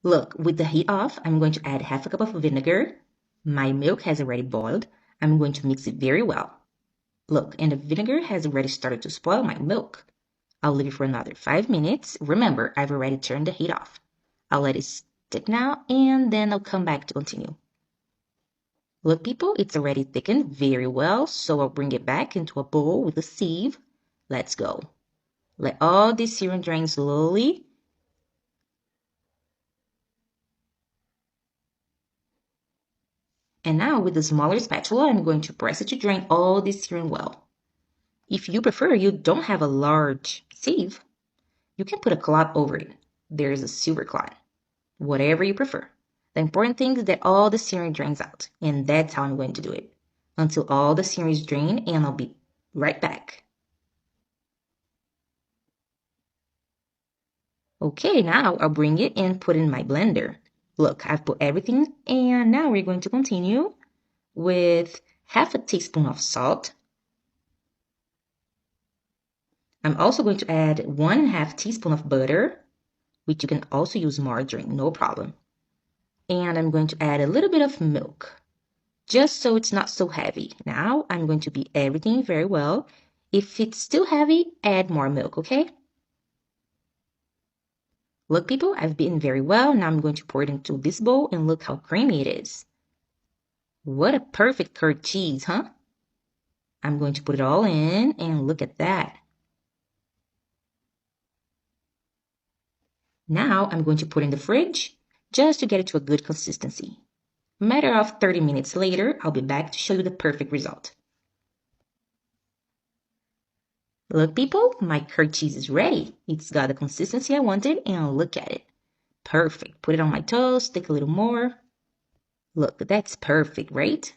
Look, with the heat off, I'm going to add half a cup of vinegar. My milk has already boiled. I'm going to mix it very well. Look, and the vinegar has already started to spoil my milk. I'll leave it for another 5 minutes. Remember, I've already turned the heat off. I'll let it stick now, and then I'll come back to continue. Look, people, it's already thickened very well, so I'll bring it back into a bowl with a sieve. Let's go. Let all this syrup drain slowly. And now with the smaller spatula, I'm going to press it to drain all this syrup well. If you prefer, you don't have a large sieve, you can put a cloth over it. There's a silver cloth. Whatever you prefer. The important thing is that all the serum drains out, and that's how I'm going to do it. Until all the serum is drained, and I'll be right back. Okay, now I'll bring it and put it in my blender. Look, I've put everything, and now we're going to continue with half a teaspoon of salt. I'm also going to add 1/2 teaspoon of butter, which you can also use margarine, no problem. And I'm going to add a little bit of milk, just so it's not so heavy. Now I'm going to beat everything very well. If it's still heavy, add more milk, okay? Look, people, I've beaten very well. Now I'm going to pour it into this bowl and look how creamy it is. What a perfect curd cheese, huh? I'm going to put it all in and look at that. Now I'm going to put it in the fridge just to get it to a good consistency. A matter of 30 minutes later, I'll be back to show you the perfect result. Look, people, my curd cheese is ready. It's got the consistency I wanted, and look at it. Perfect. Put it on my toast, take a little more. Look, that's perfect, right?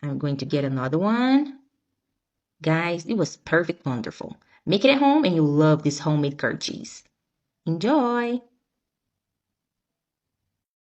I'm going to get another one. Guys, it was perfect, wonderful. Make it at home and you'll love this homemade curd cheese. Enjoy!